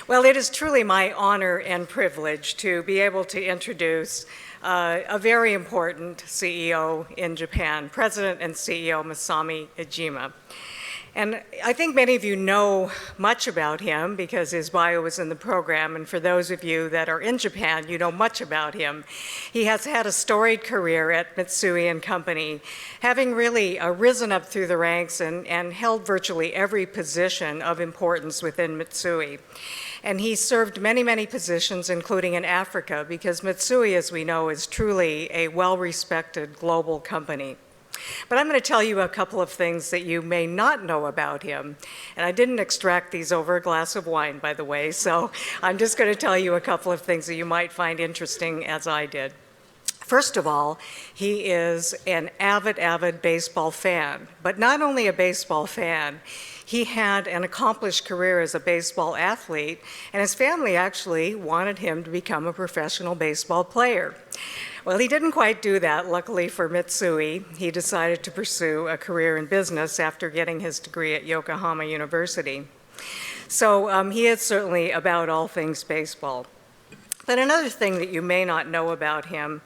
Well, it is truly my honor and privilege to be able to introduce a very important CEO in Japan, President and CEO Masami Iijima. And I think many of you know much about him because his bio is in the program, and for those of you that are in Japan, you know much about him. He has had a storied career at Mitsui Company, having really risen up through the ranks and held virtually every position of importance within Mitsui. And he served many, many positions, including in Africa, because Mitsui, as we know, is truly a well-respected global company. But I'm going to tell you a couple of things that you may not know about him. And I didn't extract these over a glass of wine, by the way, so I'm just going to tell you a couple of things that you might find interesting, as I did. First of all, he is an avid baseball fan, but not only a baseball fan. He had an accomplished career as a baseball athlete, and his family actually wanted him to become a professional baseball player. Well, he didn't quite do that. Luckily for Mitsui, he decided to pursue a career in business after getting his degree at Yokohama University. So he is certainly about all things baseball. But another thing that you may not know about him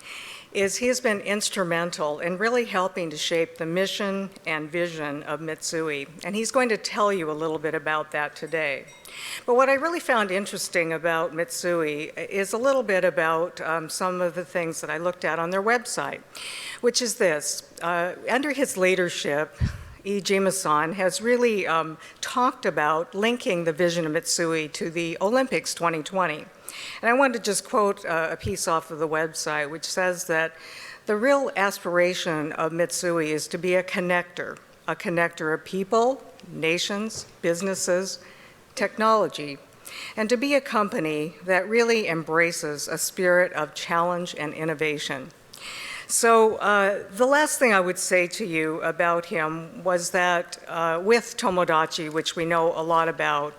is he has been instrumental in really helping to shape the mission and vision of Mitsui, and he's going to tell you a little bit about that today. But what I really found interesting about Mitsui is a little bit about some of the things that I looked at on their website, which is this. Under his leadership, Iijima-san has really talked about linking the vision of Mitsui to the Olympics 2020. And I wanted to just quote a piece off of the website, which says that the real aspiration of Mitsui is to be a connector of people, nations, businesses, technology, and to be a company that really embraces a spirit of challenge and innovation. So the last thing I would say to you about him was that with Tomodachi, which we know a lot about,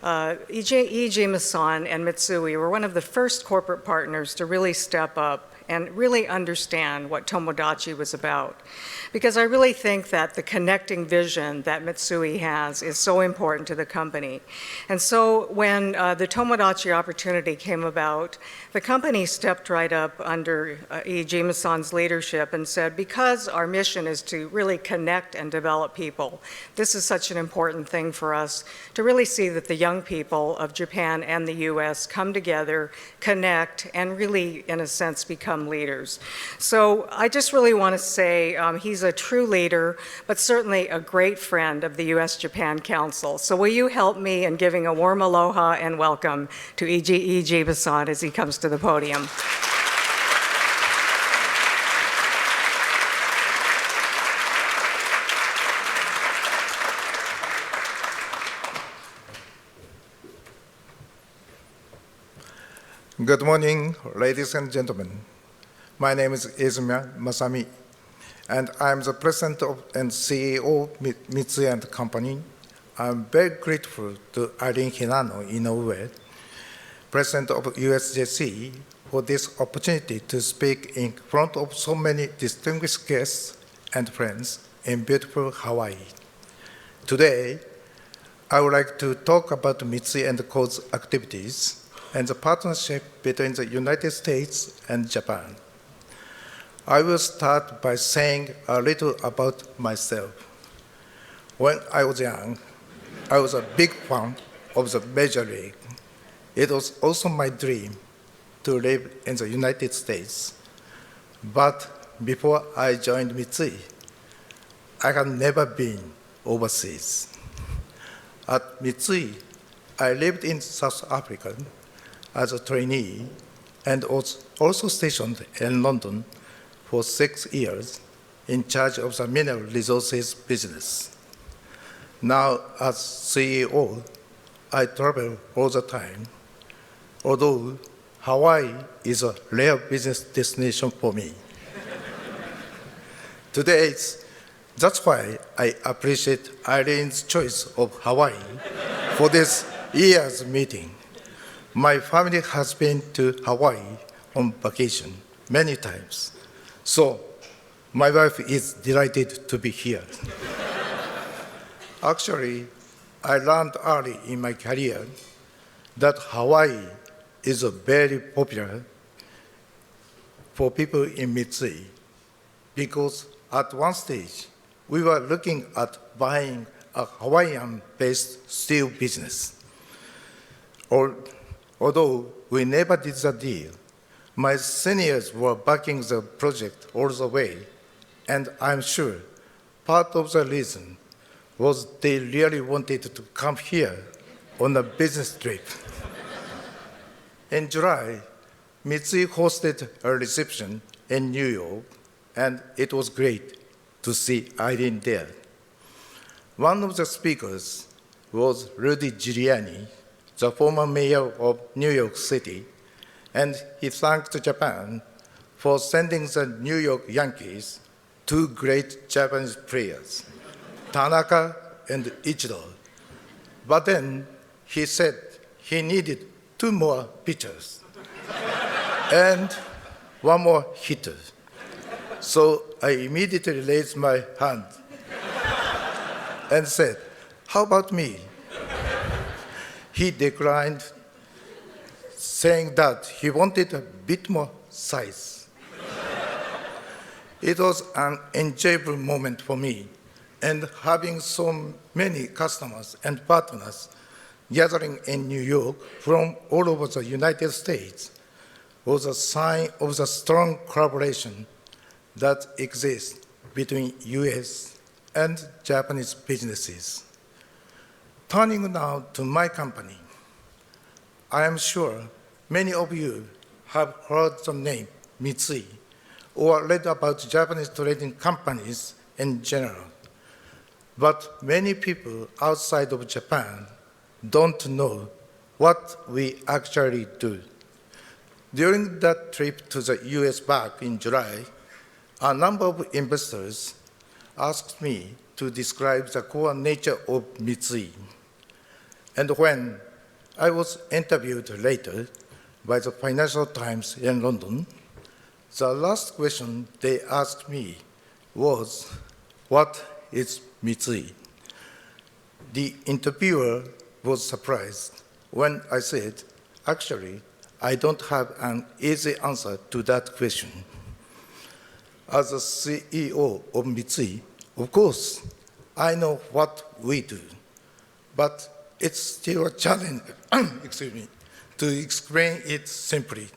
Iijima-san and Mitsui were one of the first corporate partners to really step up and really understand what Tomodachi was about. Because I really think that the connecting vision that Mitsui has is so important to the company. And so when the Tomodachi opportunity came about, the company stepped right up under Iijima-san's leadership and said, because our mission is to really connect and develop people, this is such an important thing for us to really see that the young people of Japan and the US come together, connect, and really, in a sense, become leaders. So I just really want to say he's a true leader, but certainly a great friend of the US-Japan Council. So will you help me in giving a warm aloha and welcome to Iijima-san as he comes to the podium. Good morning, ladies and gentlemen. My name is Iijima Masami, and I'm the president and CEO of Mitsui Company. I'm very grateful to Irene Hinano in Norway, president of USJC, for this opportunity to speak in front of so many distinguished guests and friends in beautiful Hawaii. Today, I would like to talk about Mitsui & Co.'s activities and the partnership between the United States and Japan. I will start by saying a little about myself. When I was young, I was a big fan of the Major League. It was also my dream to live in the United States. But before I joined Mitsui, I had never been overseas. At Mitsui, I lived in South Africa as a trainee and was also stationed in London for 6 years in charge of the mineral resources business. Now, as CEO, I travel all the time, although Hawaii is a rare business destination for me. That's why I appreciate Irene's choice of Hawaii for this year's meeting. My family has been to Hawaii on vacation many times, so my wife is delighted to be here. Actually, I learned early in my career that Hawaii is very popular for people in Mitsui because at one stage we were looking at buying a Hawaiian-based steel business. Although we never did the deal, my seniors were backing the project all the way, and I'm sure part of the reason was they really wanted to come here on a business trip. In July, Mitsui hosted a reception in New York, and it was great to see Irene there. One of the speakers was Rudy Giuliani, the former mayor of New York City, and he thanked Japan for sending the New York Yankees two great Japanese players, Tanaka and Ichiro. But then he said he needed two more pitchers and one more hitter. So I immediately raised my hand and said, "How about me?" He declined, saying that he wanted a bit more size. It was an enjoyable moment for me, and having so many customers and partners gathering in New York from all over the United States was a sign of the strong collaboration that exists between US and Japanese businesses. Turning now to my company, I am sure many of you have heard the name Mitsui or read about Japanese trading companies in general. But many people outside of Japan don't know what we actually do. During that trip to the US back in July, a number of investors asked me to describe the core nature of Mitsui. And when I was interviewed later by the Financial Times in London, the last question they asked me was, "What is Mitsui?" The interviewer was surprised when I said, "Actually, I don't have an easy answer to that question." As a CEO of Mitsui, of course, I know what we do, but it's still a challenge to explain it simply.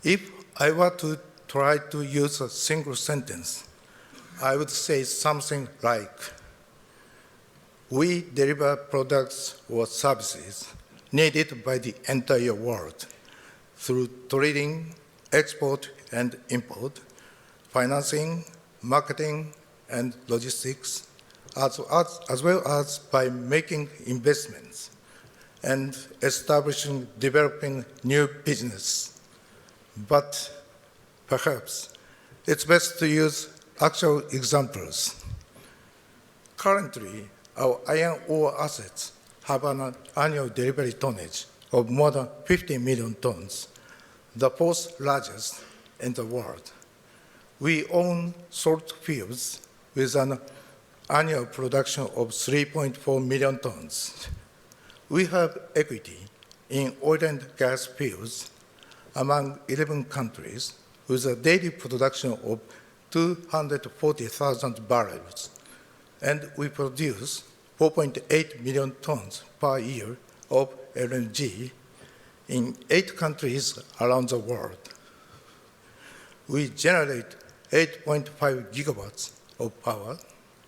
If I were to try to use a single sentence, I would say something like, we deliver products or services needed by the entire world through trading, export and import, financing, marketing, and logistics, as well as by making investments and establishing, developing new business. But perhaps it's best to use actual examples. Currently, our iron ore assets have an annual delivery tonnage of more than 50 million tons, the fourth largest in the world. We own salt fields with an annual production of 3.4 million tons. We have equity in oil and gas fields among 11 countries with a daily production of 240,000 barrels, and we produce 4.8 million tons per year of LNG in 8 countries around the world. We generate 8.5 gigawatts of power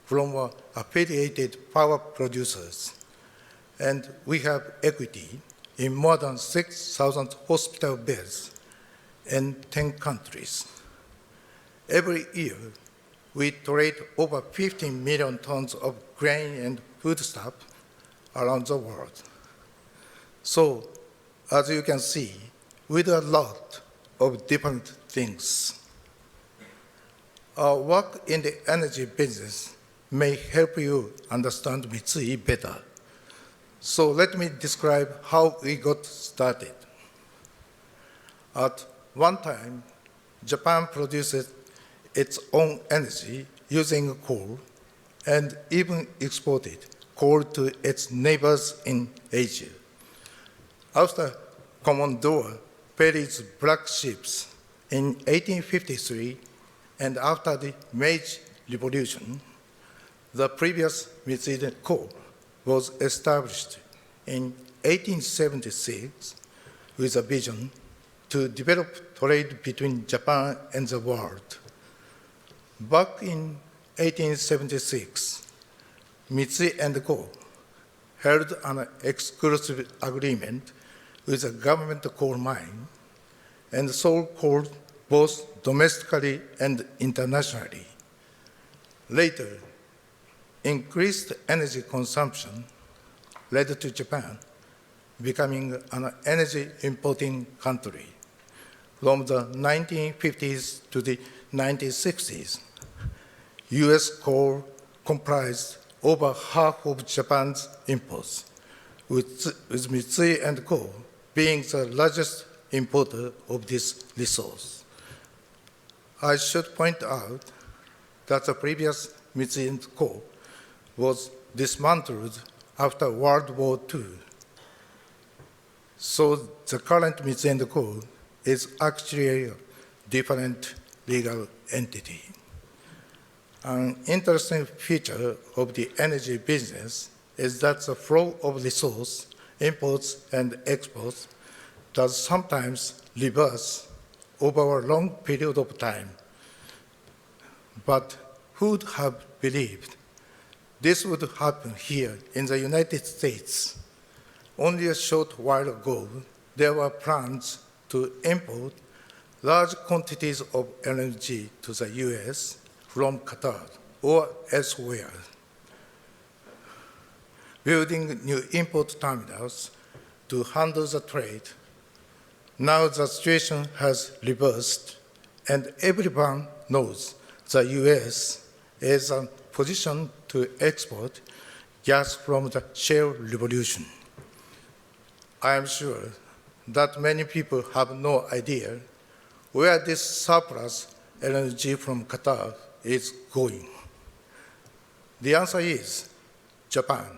from our affiliated power producers, and we have equity in more than 6,000 hospital beds in 10 countries. Every year, we trade over 15 million tons of grain and foodstuff around the world. So, as you can see, we do a lot of different things. Our work in the energy business may help you understand Mitsui better. So let me describe how we got started. At one time, Japan produces its own energy using coal and even exported coal to its neighbors in Asia. After Commodore Perry's black ships in 1853 and after the Meiji Revolution, the previous Mitsui Co was established in 1876 with a vision to develop trade between Japan and the world. Back in 1876, Mitsui Co held an exclusive agreement with a government coal mine and sold coal both domestically and internationally. Later, increased energy consumption led to Japan becoming an energy importing country. From the 1950s to the 1960s, US coal comprised over half of Japan's imports, with Mitsui Co being the largest importer of this resource. I should point out that the previous Mitsui Co was dismantled after World War II. So the current Mitsui Co is actually a different legal entity. An interesting feature of the energy business is that the flow of resource, imports and exports, does sometimes reverse over a long period of time. But who would have believed this would happen here in the United States? Only a short while ago, there were plans to import large quantities of LNG to the US from Qatar or elsewhere. Building new import terminals to handle the trade. Now the situation has reversed, and everyone knows the US is in a position to export gas from the shale revolution. I am sure that many people have no idea where this surplus LNG from Qatar is going. The answer is Japan.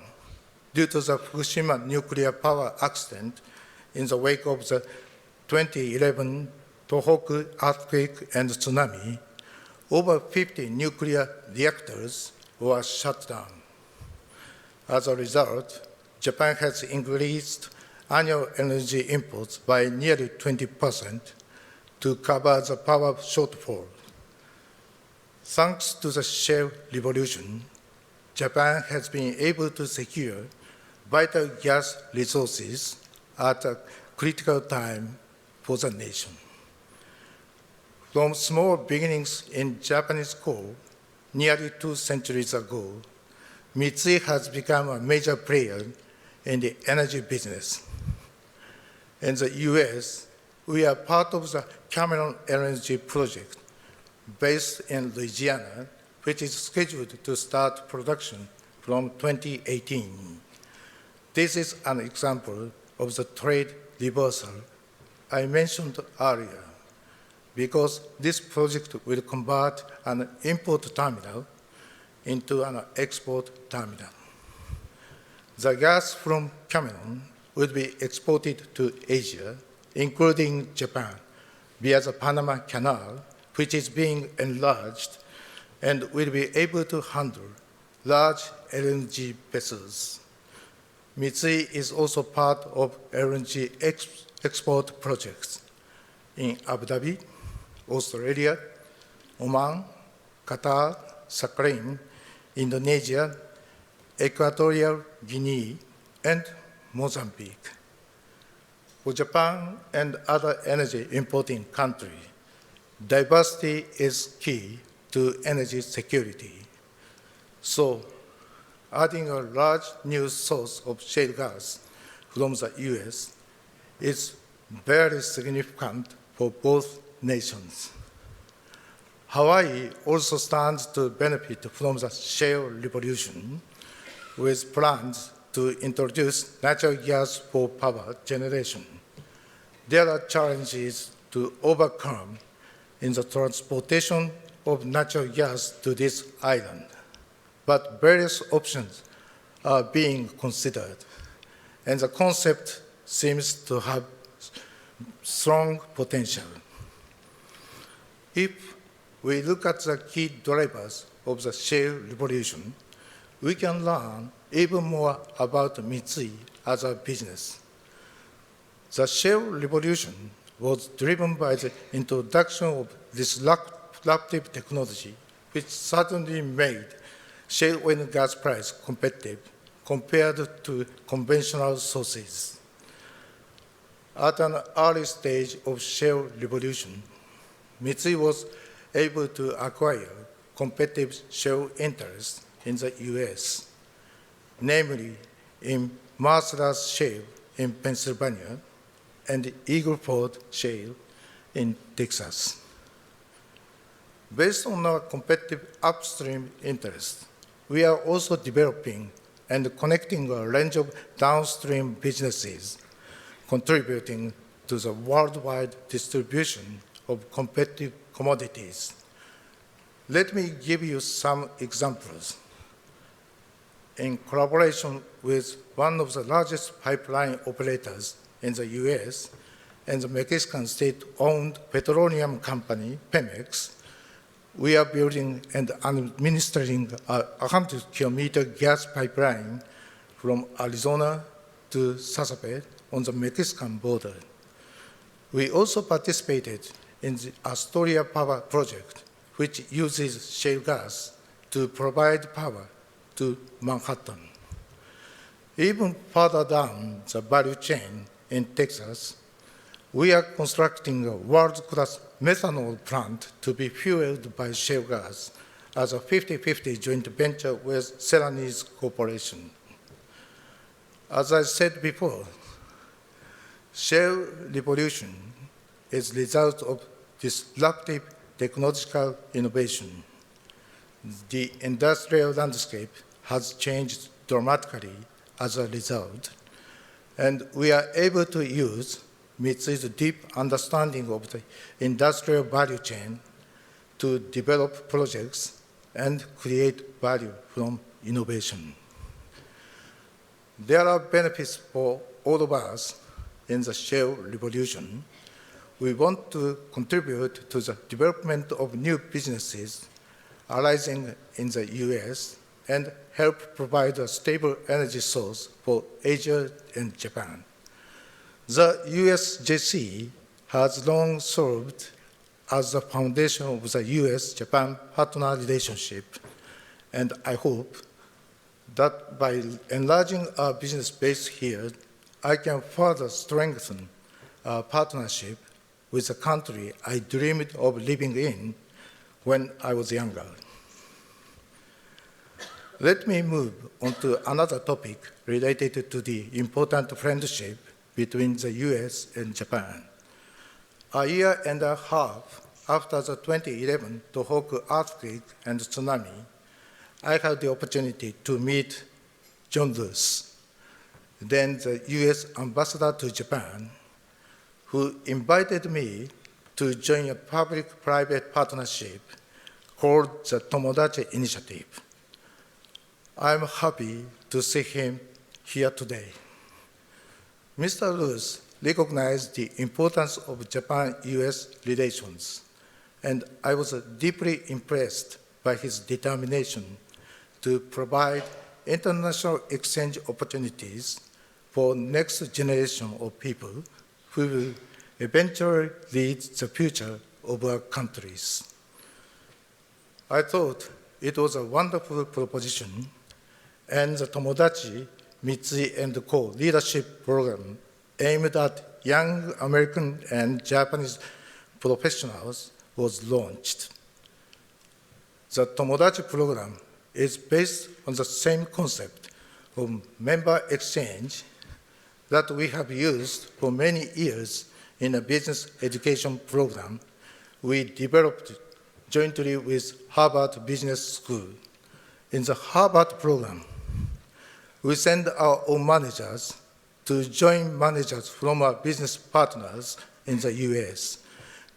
Due to the Fukushima nuclear power accident in the wake of the 2011 Tohoku earthquake and tsunami, over 50 nuclear reactors were shut down. As a result, Japan has increased annual energy imports by nearly 20% to cover the power shortfall. Thanks to the shale revolution, Japan has been able to secure vital gas resources at a critical time for the nation. From small beginnings in Japanese coal nearly 2 centuries ago, Mitsui has become a major player in the energy business. In the US, we are part of the Cameron LNG project based in Louisiana, which is scheduled to start production from 2018. This is an example of the trade reversal I mentioned earlier, because this project will convert an import terminal into an export terminal. The gas from Cameron will be exported to Asia, including Japan, via the Panama Canal, which is being enlarged and will be able to handle large LNG vessels. Mitsui is also part of LNG export projects in Abu Dhabi, Australia, Oman, Qatar, Sakhalin, Indonesia, Equatorial Guinea, and Mozambique. For Japan and other energy importing countries, diversity is key to energy security. So, adding a large new source of shale gas from the US is very significant for both nations. Hawaii also stands to benefit from the shale revolution, with plans to introduce natural gas for power generation. There are challenges to overcome in the transportation of natural gas to this island, but various options are being considered, and the concept seems to have strong potential. If we look at the key drivers of the shale revolution, we can learn even more about Mitsui as a business. The shale revolution was driven by the introduction of disruptive technology, which suddenly made shale oil and gas price competitive compared to conventional sources. At an early stage of shale revolution, Mitsui was able to acquire competitive shale interests in the U.S., namely in Marcellus Shale in Pennsylvania and Eagle Ford Shale in Texas. Based on our competitive upstream interests, we are also developing and connecting a range of downstream businesses, contributing to the worldwide distribution of competitive commodities. Let me give you some examples. In collaboration with one of the largest pipeline operators in the US and the Mexican state-owned petroleum company, Pemex, we are building and administering a 100-kilometer gas pipeline from Arizona to Sasape on the Mexican border. We also participated in the Astoria Power Project, which uses shale gas to provide power to Manhattan. Even further down the value chain in Texas, we are constructing a world-class methanol plant to be fueled by shale gas as a 50-50 joint venture with Celanese Corporation. As I said before, shale revolution is the result of disruptive technological innovation. The industrial landscape has changed dramatically as a result, and we are able to use Mitsui's deep understanding of the industrial value chain to develop projects and create value from innovation. There are benefits for all of us in the shale revolution. We want to contribute to the development of new businesses arising in the US and help provide a stable energy source for Asia and Japan. The USJC has long served as the foundation of the US-Japan partner relationship, and I hope that by enlarging our business base here, I can further strengthen our partnership with the country I dreamed of living in when I was younger. Let me move on to another topic related to the important friendship between the US and Japan. A year and a half after the 2011 Tohoku earthquake and tsunami, I had the opportunity to meet John Lewis, then the US ambassador to Japan, who invited me to join a public-private partnership called the Tomodachi Initiative. I'm happy to see him here today. Mr. Lewis recognized the importance of Japan-US relations, and I was deeply impressed by his determination to provide international exchange opportunities for next generation of people who will eventually lead the future of our countries. I thought it was a wonderful proposition, and the Tomodachi Mitsui Co. leadership program aimed at young American and Japanese professionals was launched. The Tomodachi program is based on the same concept of member exchange that we have used for many years in a business education program we developed jointly with Harvard Business School. In the Harvard program, we send our own managers to join managers from our business partners in the US,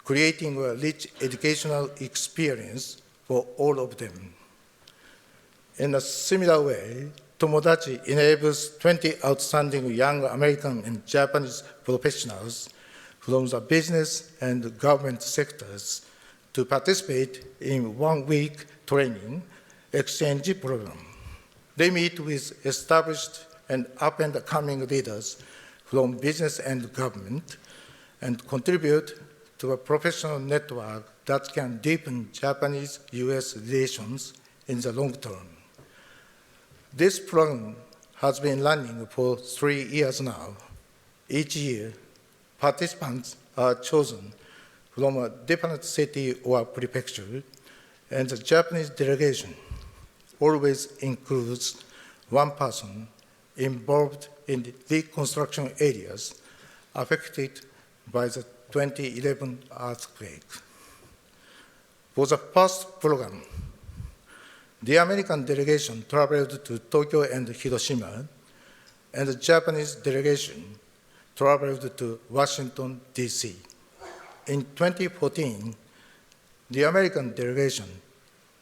creating a rich educational experience for all of them. In a similar way, Tomodachi enables 20 outstanding young American and Japanese professionals from the business and government sectors to participate in one-week training exchange program. They meet with established and up-and-coming leaders from business and government and contribute to a professional network that can deepen Japanese-US relations in the long term. This program has been running for 3 years now. Each year, participants are chosen from a different city or prefecture, and the Japanese delegation always includes one person involved in the reconstruction areas affected by the 2011 earthquake. For the first program, the American delegation traveled to Tokyo and Hiroshima, and the Japanese delegation traveled to Washington, D.C. In 2014, the American delegation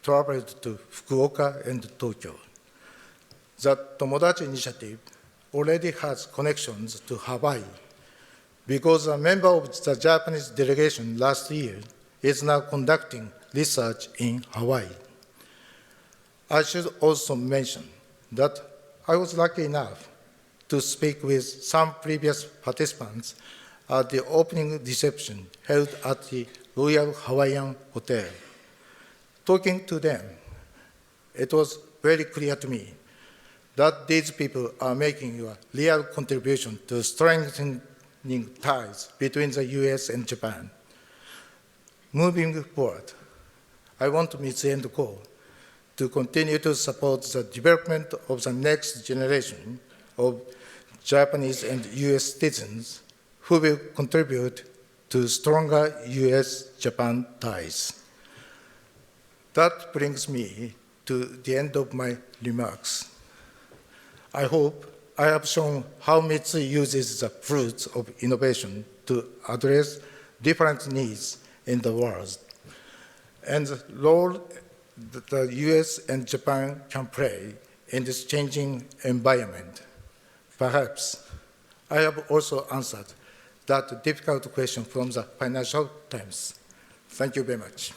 traveled to Fukuoka and Tokyo. The Tomodachi Initiative already has connections to Hawaii because a member of the Japanese delegation last year is now conducting research in Hawaii. I should also mention that I was lucky enough to speak with some previous participants at the opening reception held at the Royal Hawaiian Hotel. Talking to them, it was very clear to me that these people are making a real contribution to strengthening ties between the US and Japan. Moving forward, I want Mitsui Co to continue to support the development of the next generation of Japanese and US citizens who will contribute to stronger US-Japan ties. That brings me to the end of my remarks. I hope I have shown how Mitsui uses the fruits of innovation to address different needs in the world, and the role that the US and Japan can play in this changing environment. Perhaps I have also answered that difficult question from the Financial Times. Thank you very much.